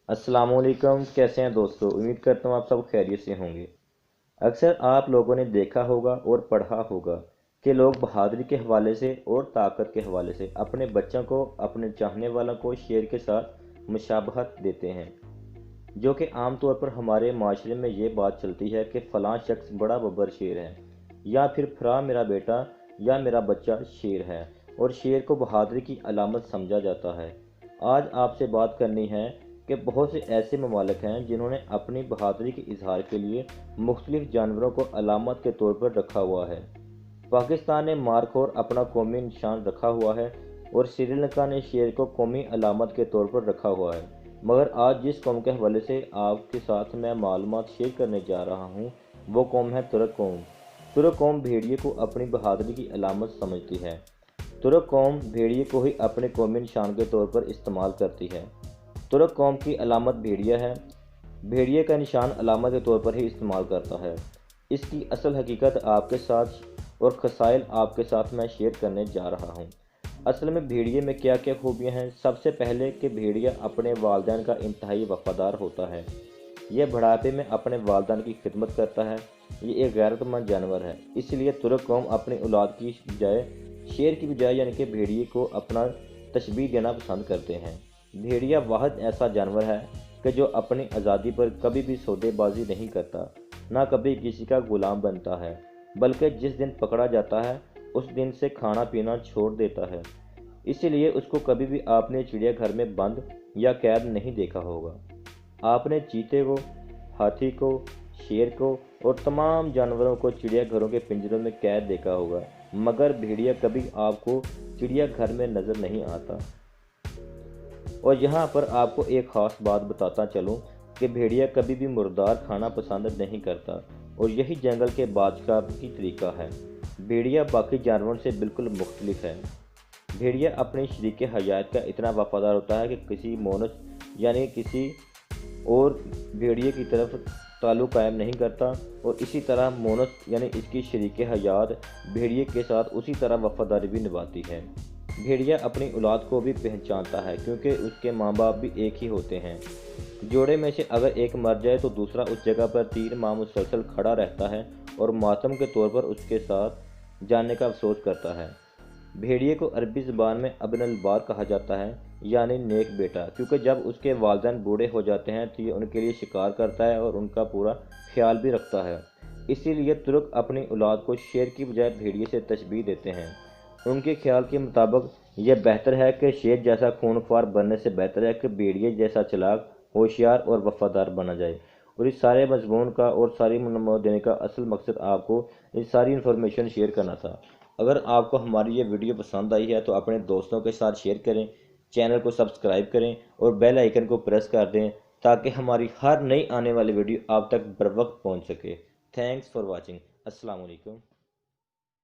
अस्सलाम वालेकुम। कैसे हैं दोस्तों? उम्मीद करता हूँ आप सब खैरियत से होंगे। अक्सर आप लोगों ने देखा होगा और पढ़ा होगा कि लोग बहादुरी के हवाले से और ताकत के हवाले से अपने बच्चों को, अपने चाहने वालों को शेर के साथ मुशाबहत देते हैं, जो कि आम तौर पर हमारे माशरे में ये बात चलती है कि फ़लाँ शख्स बड़ा बब्बर शेर है, या फिर फला मेरा बेटा या मेरा बच्चा शेर है, और शेर को बहादुरी की अलामत समझा जाता है। आज आपसे बात करनी है कि बहुत से ऐसे ममालिक हैं जिन्होंने अपनी बहादुरी के इजहार के लिए मुख्तलिफ जानवरों को अलामत के तौर पर रखा हुआ है। पाकिस्तान ने मार्क और अपना कौमी निशान रखा हुआ है, और श्रीलंका ने शेर को कौमी अलामत के तौर पर रखा हुआ है। मगर आज जिस कौम के हवाले से आपके साथ मैं मालूमात शेयर करने जा रहा हूँ, वो कौम है तुर्क कौम। तुर्क कौम भेड़िए को अपनी बहादुरी की अलामत समझती है। तुर्क कौम भेड़िए को ही अपने कौमी निशान के तौर पर इस्तेमाल करती है। तुर्क कौम की अलामत भेड़िया है। भेड़िए का निशान अलामत के तौर पर ही इस्तेमाल करता है। इसकी असल हकीकत आपके साथ और खसाइल आपके साथ मैं शेयर करने जा रहा हूँ। असल में भेड़िए में क्या क्या खूबियाँ हैं? सबसे पहले कि भेड़िया अपने वालिदैन का इंतहाई वफादार होता है। यह बुढ़ापे में अपने वालिदैन की खिदमत करता है। ये एक गैरतमंद जानवर है, इसलिए तुर्क कौम अपनी औलाद की बजाय, शेर की बजाय यानी कि भेड़िए को अपना तशबीह देना पसंद करते हैं। भेड़िया वाहिद ऐसा जानवर है कि जो अपनी आज़ादी पर कभी भी सौदेबाजी नहीं करता, ना कभी किसी का गुलाम बनता है, बल्कि जिस दिन पकड़ा जाता है उस दिन से खाना पीना छोड़ देता है। इसीलिए उसको कभी भी आपने चिड़ियाघर में बंद या कैद नहीं देखा होगा। आपने चीते को, हाथी को, शेर को और तमाम जानवरों को चिड़ियाघरों के पिंजरों में कैद देखा होगा, मगर भेड़िया कभी आपको चिड़ियाघर में नज़र नहीं आता। और यहाँ पर आपको एक ख़ास बात बताता चलूँ कि भेड़िया कभी भी मुर्दार खाना पसंद नहीं करता, और यही जंगल के बादशाह की तरीका है। भेड़िया बाकी जानवरों से बिल्कुल मुख्तलिफ है। भेड़िया अपने शरीक हयात का इतना वफादार होता है कि किसी मोनस यानी किसी और भेड़िए की तरफ ताल्लुक़ कायम नहीं करता, और इसी तरह मोनस यानी इसकी शरीक हयात भेड़िए के साथ उसी तरह वफादारी भी निभाती है। भेड़िया अपनी औलाद को भी पहचानता है, क्योंकि उसके माँ बाप भी एक ही होते हैं। जोड़े में से अगर एक मर जाए तो दूसरा उस जगह पर 3 माह मुसलसल खड़ा रहता है और मातम के तौर पर उसके साथ जाने का अफसोस करता है। भेड़िए को अरबी ज़बान में अब्नुल बार कहा जाता है, यानी नेक बेटा, क्योंकि जब उसके वालिदैन बूढ़े हो जाते हैं तो ये उनके लिए शिकार करता है और उनका पूरा ख्याल भी रखता है। इसीलिए तुर्क अपनी औलाद को शेर की बजाय भेड़िए से तशबीह देते हैं। उनके ख्याल के मुताबिक यह बेहतर है कि शेर जैसा खूनख्वार बनने से बेहतर है कि भेड़िए जैसा चालाक, होशियार और वफादार बना जाए। और इस सारे मजमून का और सारी मालूमात देने का असल मकसद आपको ये सारी इन्फॉर्मेशन शेयर करना था। अगर आपको हमारी ये वीडियो पसंद आई है तो अपने दोस्तों के साथ शेयर करें, चैनल को सब्सक्राइब करें और बेल आइकन को प्रेस कर दें, ताकि हमारी हर नई आने वाली वीडियो आप तक बर वक्त पहुँच सके। Thanks for watching. अस्सलाम वालेकुम।